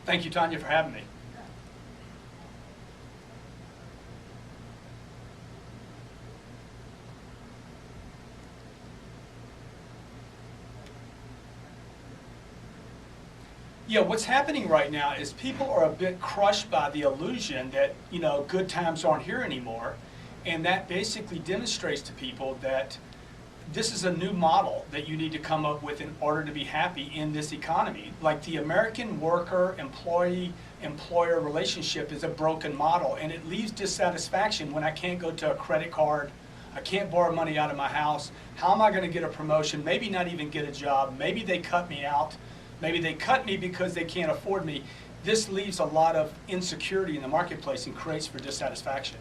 Thank you, Tanya, for having me. Yeah, what's happening right now is people are a bit crushed by the illusion that, good times aren't here anymore. And that basically demonstrates to people that this is a new model that you need to come up with in order to be happy in this economy. Like the American worker-employee-employer relationship is a broken model, and it leaves dissatisfaction when I can't go to a credit card, I can't borrow money out of my house. How am I going to get a promotion? Maybe not even get a job. Maybe they cut me out. Maybe they cut me because they can't afford me. This leaves a lot of insecurity in the marketplace and creates for dissatisfaction.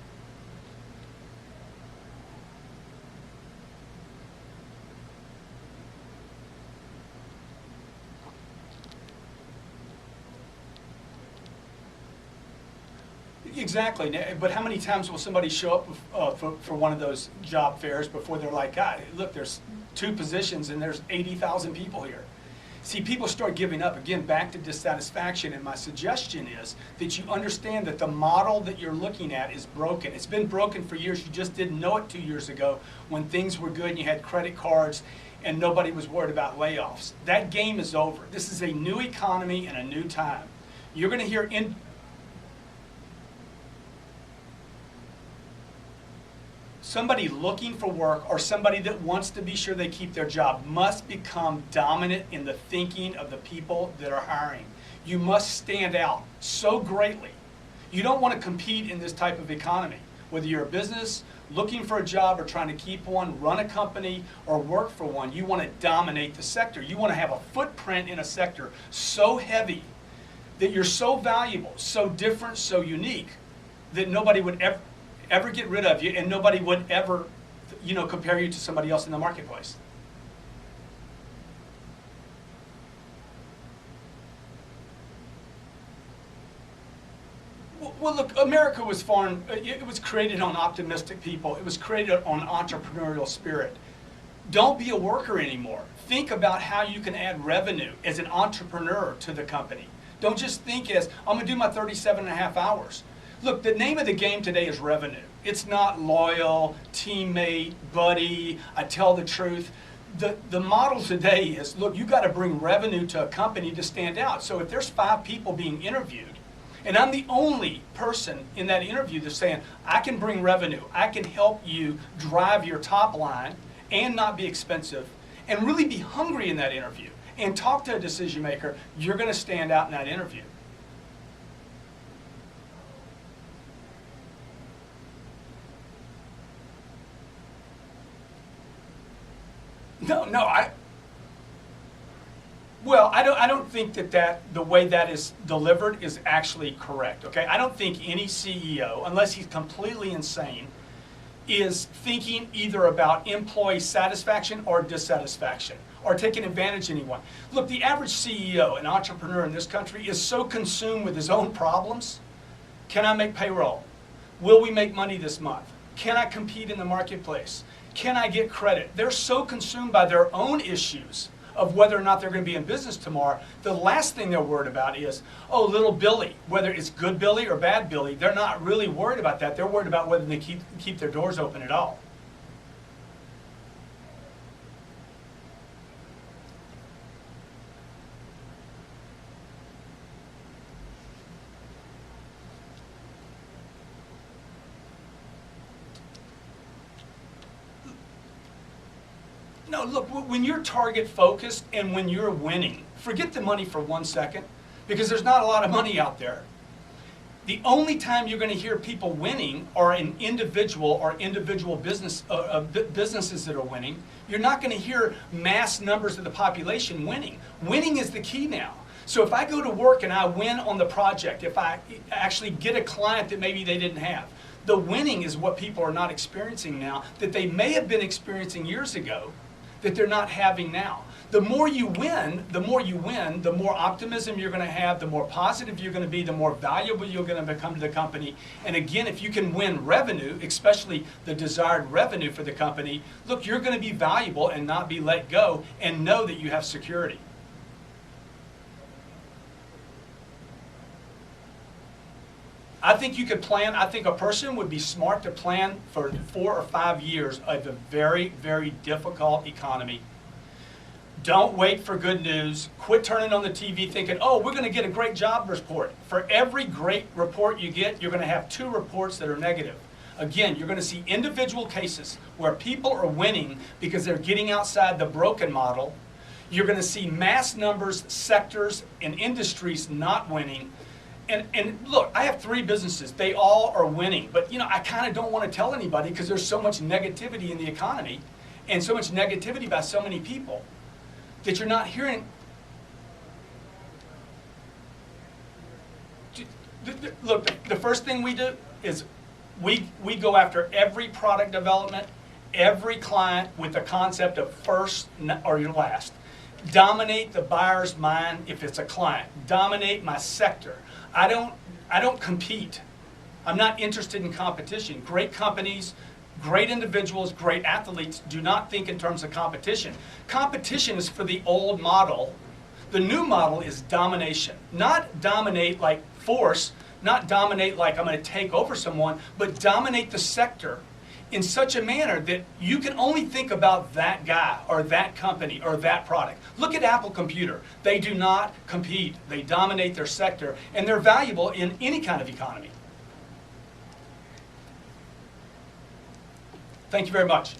Exactly, but how many times will somebody show up for one of those job fairs before they're like, God, look, there's 2 positions and there's 80,000 people here. See, people start giving up, again, back to dissatisfaction, and my suggestion is that you understand that the model that you're looking at is broken. It's been broken for years. You just didn't know it 2 years ago when things were good and you had credit cards and nobody was worried about layoffs. That game is over. This is a new economy and a new time. You're going to hear somebody looking for work or somebody that wants to be sure they keep their job must become dominant in the thinking of the people that are hiring. You must stand out so greatly. You don't want to compete in this type of economy. Whether you're a business, looking for a job or trying to keep one, run a company, or work for one, you want to dominate the sector. You want to have a footprint in a sector so heavy that you're so valuable, so different, so unique that nobody would ever get rid of you, and nobody would ever, compare you to somebody else in the marketplace. Well, look, America was formed, it was created on optimistic people. It was created on entrepreneurial spirit. Don't be a worker anymore. Think about how you can add revenue as an entrepreneur to the company. Don't just think as, I'm going to do my 37.5 hours. Look, the name of the game today is revenue. It's not loyal, teammate, buddy, I tell the truth. The model today is, look, you got to bring revenue to a company to stand out. So if there's 5 people being interviewed, and I'm the only person in that interview that's saying, I can bring revenue, I can help you drive your top line and not be expensive, and really be hungry in that interview, and talk to a decision maker, you're going to stand out in that interview. No, I don't think that the way that is delivered is actually correct, okay? I don't think any CEO, unless he's completely insane, is thinking either about employee satisfaction or dissatisfaction, or taking advantage of anyone. Look, the average CEO and entrepreneur in this country is so consumed with his own problems. Can I make payroll? Will we make money this month? Can I compete in the marketplace? Can I get credit? They're so consumed by their own issues of whether or not they're going to be in business tomorrow. The last thing they're worried about is, oh, little Billy, whether it's good Billy or bad Billy, they're not really worried about that. They're worried about whether they keep their doors open at all. No, look, when you're target focused and when you're winning, forget the money for 1 second, because there's not a lot of money out there. The only time you're going to hear people winning are in individual businesses that are winning. You're not going to hear mass numbers of the population winning. Winning is the key now. So if I go to work and I win on the project, if I actually get a client that maybe they didn't have, the winning is what people are not experiencing now that they may have been experiencing years ago, that they're not having now. The more you win, the more optimism you're going to have, the more positive you're going to be, the more valuable you're going to become to the company. And again, if you can win revenue, especially the desired revenue for the company, look, you're going to be valuable and not be let go, and know that you have security. I think you could plan, I think a person would be smart to plan for 4 or 5 years of a very, very difficult economy. Don't wait for good news. Quit turning on the TV thinking, oh, we're going to get a great job report. For every great report you get, you're going to have 2 reports that are negative. Again, you're going to see individual cases where people are winning because they're getting outside the broken model. You're going to see mass numbers, sectors, and industries not winning. And look, I have 3 businesses. They all are winning. But you know, I kind of don't want to tell anybody because there's so much negativity in the economy and so much negativity by so many people that you're not hearing. Look, the first thing we do is we go after every product development, every client with the concept of first or your last. Dominate the buyer's mind if it's a client. Dominate my sector. I don't compete. I'm not interested in competition. Great companies, great individuals, great athletes do not think in terms of competition. Competition is for the old model. The new model is domination. Not dominate like force, not dominate like I'm going to take over someone, but dominate the sector in such a manner that you can only think about that guy or that company or that product. Look at Apple Computer. They do not compete. They dominate their sector, and they're valuable in any kind of economy. Thank you very much.